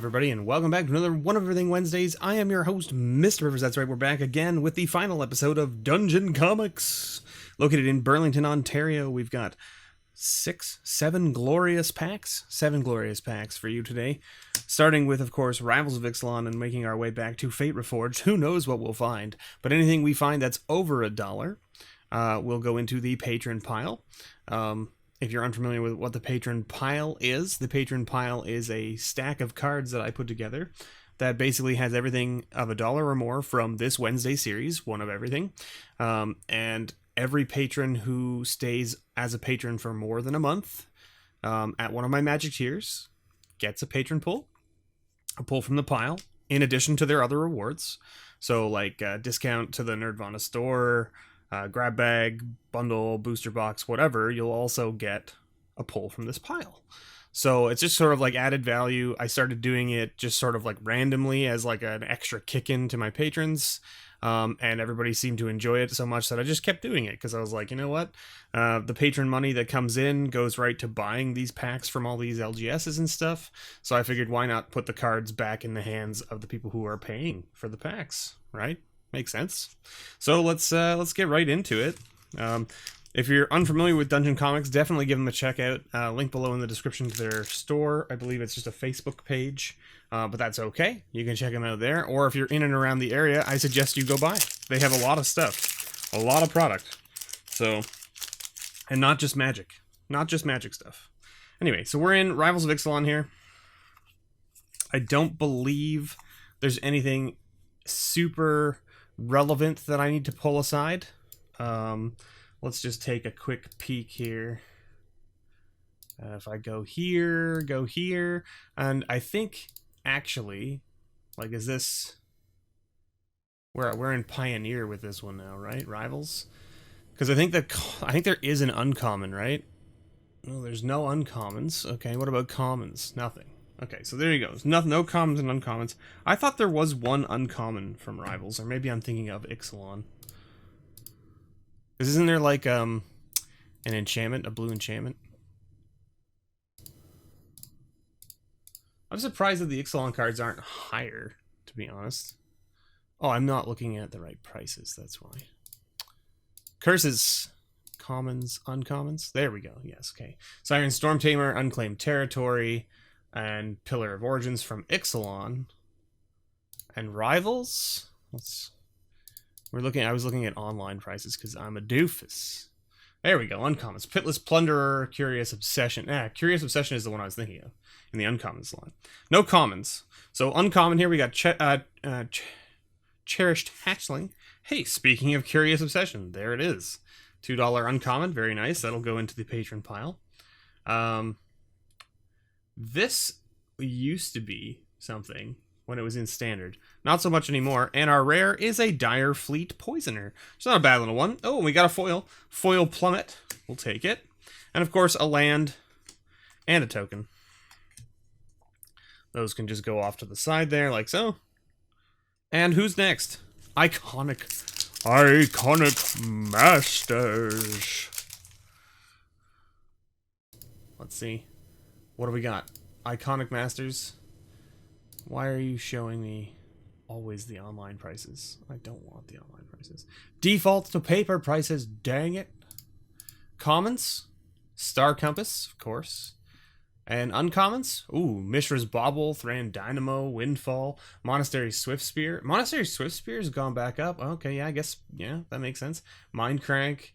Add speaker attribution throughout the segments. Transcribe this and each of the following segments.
Speaker 1: everybody, and welcome back to another One of Everything Wednesdays. I am your host, MrBevers. That's right, we're back again with the final episode of Dungeon Comics. Located in Burlington, Ontario, we've got seven glorious packs for you today. Starting with, of course, Rivals of Exelon and making our way back to Fate Reforged. Who knows what we'll find, but anything we find that's over $1, will go into the patron pile. If you're unfamiliar with what the patron pile is a stack of cards that I put together that basically has everything of $1 or more from this Wednesday series, One of Everything. And every patron who stays as a patron for more than a month at one of my magic tiers gets a patron pull, a pull from the pile, in addition to their other rewards. So like discount to the Nerdvana store, grab bag, bundle, booster box, whatever, you'll also get a pull from this pile. So it's just sort of like added value. I started doing it just sort of like randomly as like an extra kick-in to my patrons. And everybody seemed to enjoy it so much that I just kept doing it because I was like, you know what? The patron money that comes in goes right to buying these packs from all these LGSs and stuff. So I figured, why not put the cards back in the hands of the people who are paying for the packs, right? Makes sense. So let's get right into it. If you're unfamiliar with Dungeon Comics, definitely give them a check out. Link below in the description to their store. I believe it's just a Facebook page, but that's okay. You can check them out there. Or if you're in and around the area, I suggest you go by. They have a lot of stuff, a lot of product. So, and not just magic stuff. Anyway, so we're in Rivals of Exelon here. I don't believe there's anything super relevant that I need to pull aside. Let's just take a quick peek here. If I go here, and I think actually, like, is this? We're in Pioneer with this one now, right? Rivals, because I think there is an uncommon, right? No, there's no uncommons. Okay, what about commons? Nothing. Okay, so there you go. No commons and uncommons. I thought there was one uncommon from Rivals, or maybe I'm thinking of Exelon. Because isn't there like an enchantment, a blue enchantment? I'm surprised that the Exelon cards aren't higher, to be honest. Oh, I'm not looking at the right prices, that's why. Curses. Commons, uncommons. There we go. Yes, okay. Siren Stormtamer, Unclaimed Territory, and Pillar of Origins from Exelon. And Rivals? I was looking at online prices because I'm a doofus. There we go, uncommons. Pitless Plunderer, Curious Obsession. Curious Obsession is the one I was thinking of in the uncommons line. No commons. So uncommon here, we got Cherished Hatchling. Hey, speaking of Curious Obsession, there it is. $2 uncommon, very nice. That'll go into the patron pile. This used to be something when it was in standard. Not so much anymore. And our rare is a Dire Fleet Poisoner. It's not a bad little one. Oh, we got a foil. Foil Plummet. We'll take it. And of course, a land and a token. Those can just go off to the side there, like so. And who's next? Iconic Masters. Let's see. What do we got? Iconic Masters. Why are you showing me always the online prices? I don't want the online prices. Default to paper prices, dang it. Commons. Star Compass, of course. And uncommons? Ooh, Mishra's Bauble, Thran Dynamo, Windfall, Monastery Swiftspear. Monastery Swiftspear has gone back up. Okay, yeah, I guess, yeah, that makes sense. Mindcrank,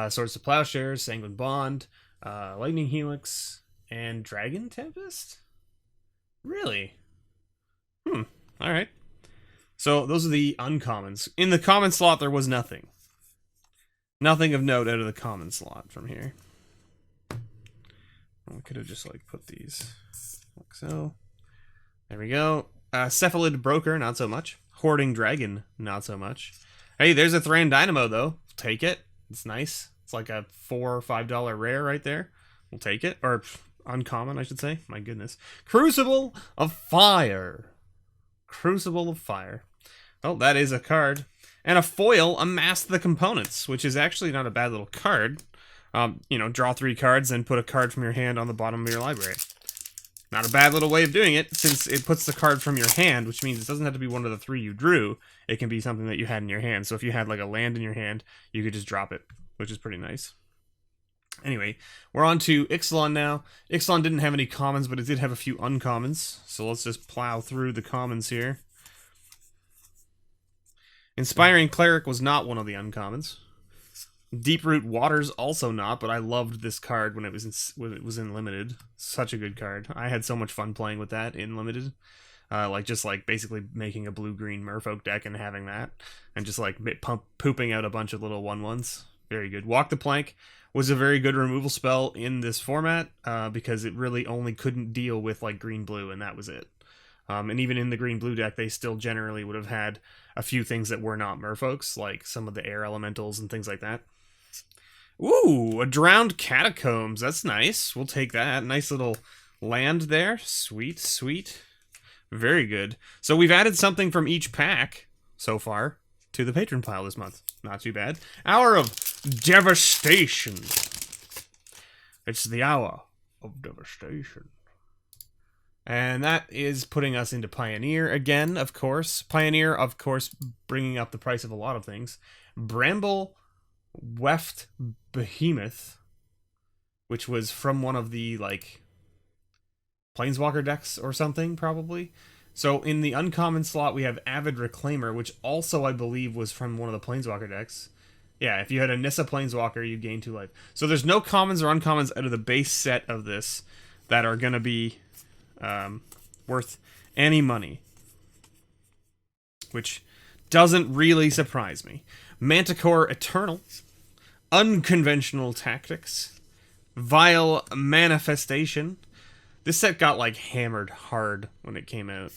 Speaker 1: Swords to Plowshares, Sanguine Bond, Lightning Helix, and Dragon Tempest? Really? Alright. So, those are the uncommons. In the common slot, there was nothing. Nothing of note out of the common slot from here. I could have just, like, put these like so. There we go. Cephalid Broker, not so much. Hoarding Dragon, not so much. Hey, there's a Thran Dynamo, though. Take it. It's nice. It's like a $4 or $5 rare right there. We'll take it. Or uncommon, I should say. My goodness. Crucible of Fire. Crucible of Fire. Oh, that is a card. And a foil, Amass the Components, which is actually not a bad little card. You know, draw 3 cards and put a card from your hand on the bottom of your library. Not a bad little way of doing it, since it puts the card from your hand, which means it doesn't have to be one of the 3 you drew. It can be something that you had in your hand. So if you had like a land in your hand, you could just drop it, which is pretty nice. Anyway, we're on to Exelon now. Exelon didn't have any commons, but it did have a few uncommons. So let's just plow through the commons here. Inspiring Cleric was not one of the uncommons. Deeproot Waters also not, but I loved this card when it was in limited. Such a good card. I had so much fun playing with that in limited. Like basically making a blue-green Merfolk deck and having that, and just like pooping out a bunch of little 1/1s. Very good. Walk the Plank was a very good removal spell in this format because it really only couldn't deal with like green-blue, and that was it. And even in the green-blue deck, they still generally would have had a few things that were not Merfolks, like some of the air elementals and things like that. Ooh, a Drowned Catacombs. That's nice. We'll take that. Nice little land there. Sweet, sweet. Very good. So we've added something from each pack so far to the patron pile this month. Not too bad. Hour of Devastation. It's the Hour of Devastation. And that is putting us into Pioneer again, of course. Pioneer, of course, bringing up the price of a lot of things. Bramble Weft Behemoth, which was from one of the, like, Planeswalker decks or something, probably. So in the uncommon slot, we have Avid Reclaimer, which also, I believe, was from one of the Planeswalker decks. Yeah, if you had a Nissa Planeswalker, you'd gain 2 life. So there's no commons or uncommons out of the base set of this that are going to be worth any money, which doesn't really surprise me. Manticore Eternal, Unconventional Tactics, Vile Manifestation. This set got like hammered hard when it came out.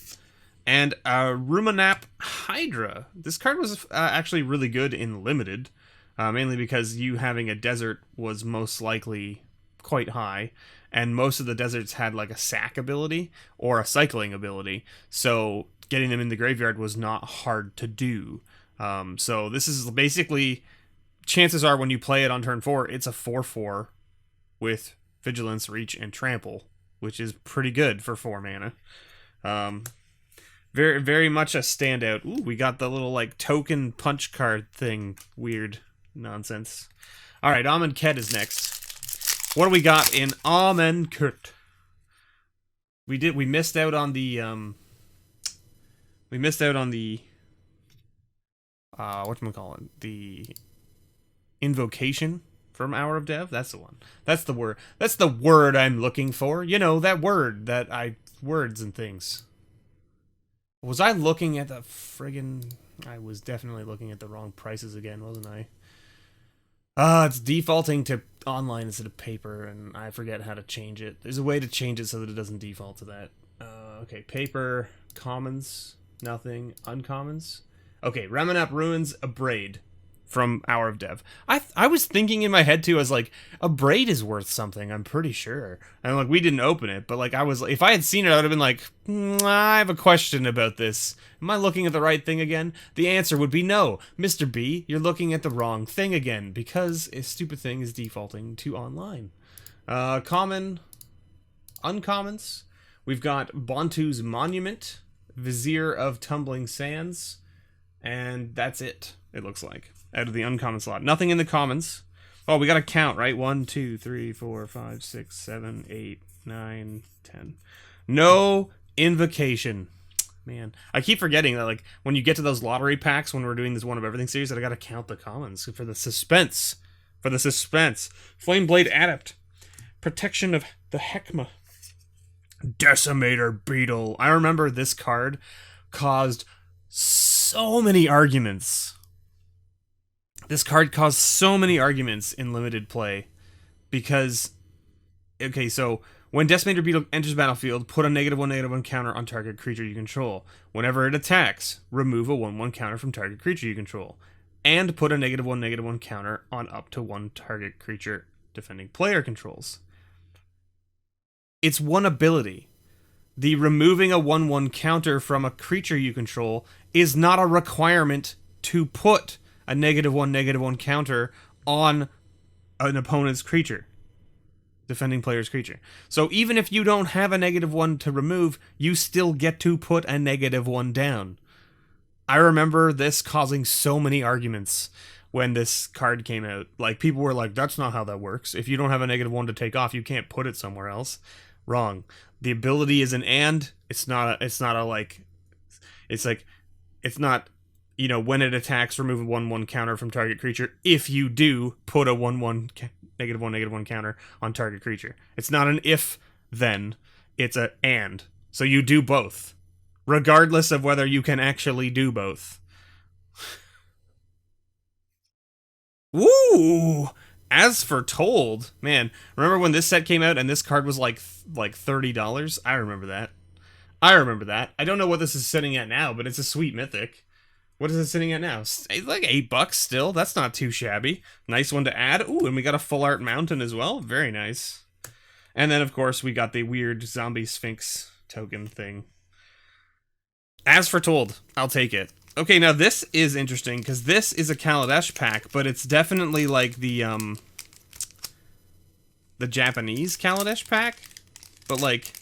Speaker 1: And Ruminap Hydra. This card was actually really good in limited, mainly because you having a desert was most likely quite high, and most of the deserts had like a sack ability or a cycling ability, so getting them in the graveyard was not hard to do. So this is basically, chances are when you play it on turn 4, it's a 4/4 with Vigilance, Reach, and Trample, which is pretty good for 4 mana. Very, very much a standout. Ooh, we got the little like token punch card thing. Weird nonsense. All right, Amonkhet is next. What do we got in Amonkhet? We missed out on the whatchamacallit, the invocation from Hour of Dev. That's the one. That's the word. That's the word I'm looking for. You know, that word that words and things. Was I looking at the friggin'... I was definitely looking at the wrong prices again, wasn't I? It's defaulting to online instead of paper, and I forget how to change it. There's a way to change it so that it doesn't default to that. Okay, paper, commons, nothing, uncommons. Okay, Ramanap Ruins, a braid from Hour of Dev. I was thinking in my head too, I was like, a braid is worth something, I'm pretty sure. And like, we didn't open it, but like, if I had seen it, I would have been like, I have a question about this. Am I looking at the right thing again? The answer would be no. Mr. B, you're looking at the wrong thing again, because a stupid thing is defaulting to online. Common, uncommons. We've got Bontu's Monument, Vizier of Tumbling Sands, and that's it looks like, out of the uncommon slot. Nothing in the commons. Oh, we gotta count, right? 1, 2, 3, 4, 5, 6, 7, 8, 9, 10. No invocation. Man, I keep forgetting that, like, when you get to those lottery packs, when we're doing this One of Everything series, that I gotta count the commons for the suspense. Flameblade Adept. Protection of the Heckma. Decimator Beetle. I remember this card caused so many arguments. This card caused so many arguments in limited play because, okay, so when Decimator Beetle enters battlefield, put a -1/-1 counter on target creature you control. Whenever it attacks, remove a 1/1 counter from target creature you control. And put a -1/-1 counter on up to 1 target creature defending player controls. It's one ability. The removing a 1/1 counter from a creature you control is not a requirement to put a -1/-1 counter on an opponent's creature. Defending player's creature. So even if you don't have a -1 to remove, you still get to put a -1 down. I remember this causing so many arguments when this card came out. Like, people were like, that's not how that works. If you don't have a -1 to take off, you can't put it somewhere else. Wrong. The ability is an and. It's not you know, when it attacks, remove a 1/1 counter from target creature. If you do, put a -1 -1 counter on target creature. It's not an if then, it's a and. So you do both, regardless of whether you can actually do both. Woo! As Foretold, man, remember when this set came out and this card was like $30? I remember that. I don't know what this is sitting at now, but it's a sweet mythic. What is it sitting at now? It's like $8 still. That's not too shabby. Nice one to add. Ooh, and we got a full art mountain as well. Very nice. And then, of course, we got the weird zombie sphinx token thing. As Foretold, I'll take it. Okay, now this is interesting, because this is a Calabash pack, but it's definitely like the Japanese Calabash pack, but like,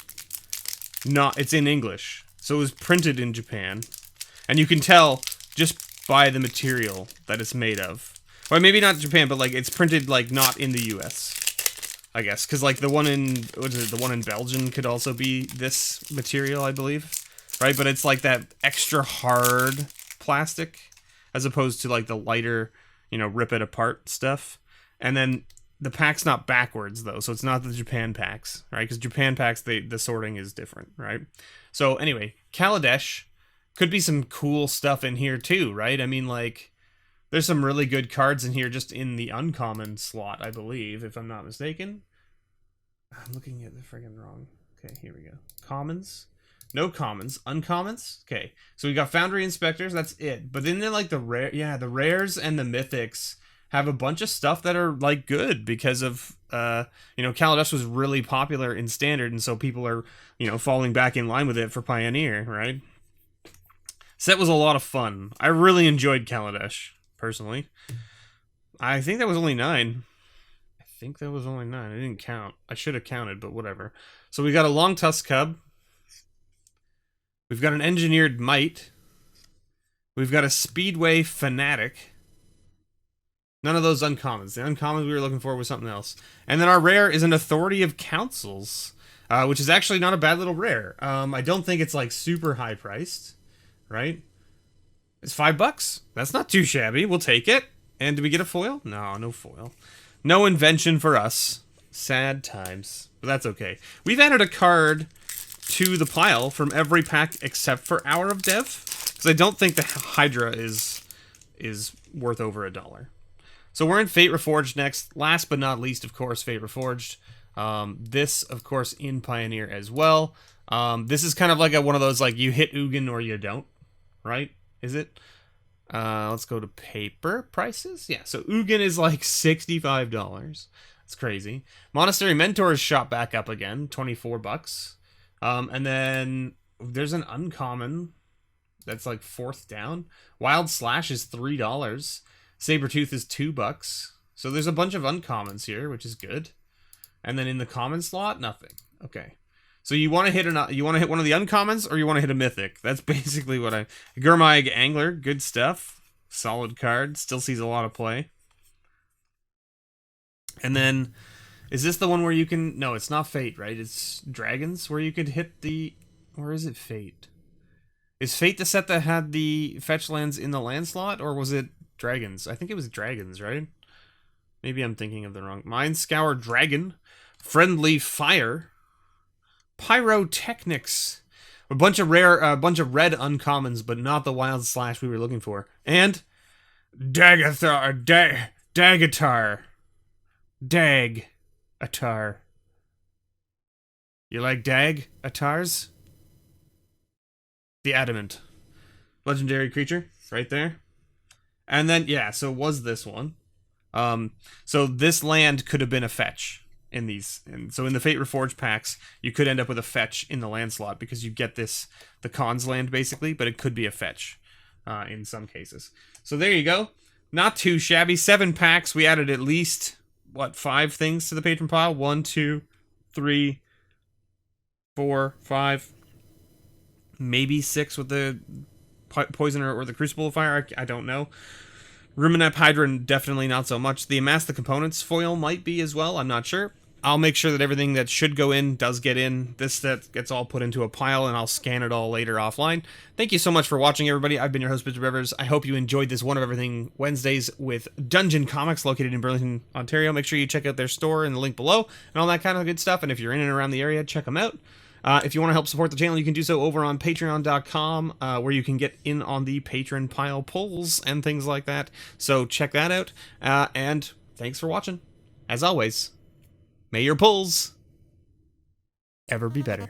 Speaker 1: not, it's in English. So it was printed in Japan. And you can tell just by the material that it's made of. Well, maybe not Japan, but like it's printed like not in the US, I guess. Because like the one in, what is it, the one in Belgium could also be this material, I believe. Right, but it's like that extra hard plastic as opposed to like the lighter, you know, rip it apart stuff. And then the pack's not backwards though, so it's not the Japan packs, right? Because Japan packs, the sorting is different, right? So anyway, Calabash. Could be some cool stuff in here too, right? I mean, like, there's some really good cards in here just in the uncommon slot, I believe, if I'm not mistaken. I'm looking at the friggin' wrong. Okay, here we go. Commons. No commons. Uncommons? Okay, so we got Foundry Inspectors, that's it. But then they're like the rare, yeah, the rares and the mythics have a bunch of stuff that are, like, good because of, you know, Calabash was really popular in Standard, and so people are, you know, falling back in line with it for Pioneer, right? Set was a lot of fun. I really enjoyed Calabash, personally. I think that was only 9. I didn't count. I should have counted, but whatever. So we got a Long Tusk Cub. We've got an Engineered Might. We've got a Speedway Fanatic. None of those uncommons. The uncommons we were looking for was something else. And then our rare is an Authority of Councils, which is actually not a bad little rare. I don't think it's like super high priced. Right? It's $5. That's not too shabby. We'll take it. And do we get a foil? No, no foil. No invention for us. Sad times. But that's okay. We've added a card to the pile from every pack except for Hour of Dev. Because I don't think the Hydra is worth over $1. So we're in Fate Reforged next. Last but not least, of course, Fate Reforged. This, of course, in Pioneer as well. This is kind of like one of those, like, you hit Ugin or you don't. Right? Is it? Let's go to paper prices. Yeah, so Ugin is like $65. It's crazy. Monastery Mentor is shot back up again, $24. And then there's an uncommon that's like 4th down. Wild Slash is $3. Sabertooth is $2. So there's a bunch of uncommons here, which is good. And then in the common slot, nothing. Okay. So you want to hit one of the uncommons, or you want to hit a mythic? That's basically what Gurmaig Angler, good stuff. Solid card, still sees a lot of play. And then, is this the one where you can... No, it's not Fate, right? It's Dragons, where you could hit the... Or is it Fate? Is Fate the set that had the fetch lands in the land slot, or was it Dragons? I think it was Dragons, right? Maybe I'm thinking of the wrong... Mind Scour Dragon, Friendly Fire... Pyrotechnics, a bunch of red uncommons, but not the Wild Slash we were looking for. And Dagatar. You like Dag-Atars? The Adamant. Legendary creature, right there. And then, yeah, so was this one. So this land could have been a fetch. In these, and so in the Fate Reforged packs, you could end up with a fetch in the land slot because you get the Khans land basically, but it could be a fetch in some cases. So there you go. Not too shabby. 7 packs. We added at least what, 5 things to the patron pile? 1, 2, 3, 4, 5, maybe 6 with the poison or the crucible of fire. I don't know. Ruminap Hydra, definitely not so much. The Amass the Components foil might be as well. I'm not sure. I'll make sure that everything that should go in does get in. This set gets all put into a pile, and I'll scan it all later offline. Thank you so much for watching, everybody. I've been your host, MrBevers. I hope you enjoyed this One of Everything Wednesdays with Dungeon Comics, located in Burlington, Ontario. Make sure you check out their store in the link below and all that kind of good stuff. And if you're in and around the area, check them out. If you want to help support the channel, you can do so over on patreon.com, where you can get in on the patron pile polls and things like that. So check that out. And thanks for watching. As always, may your pulls ever be better.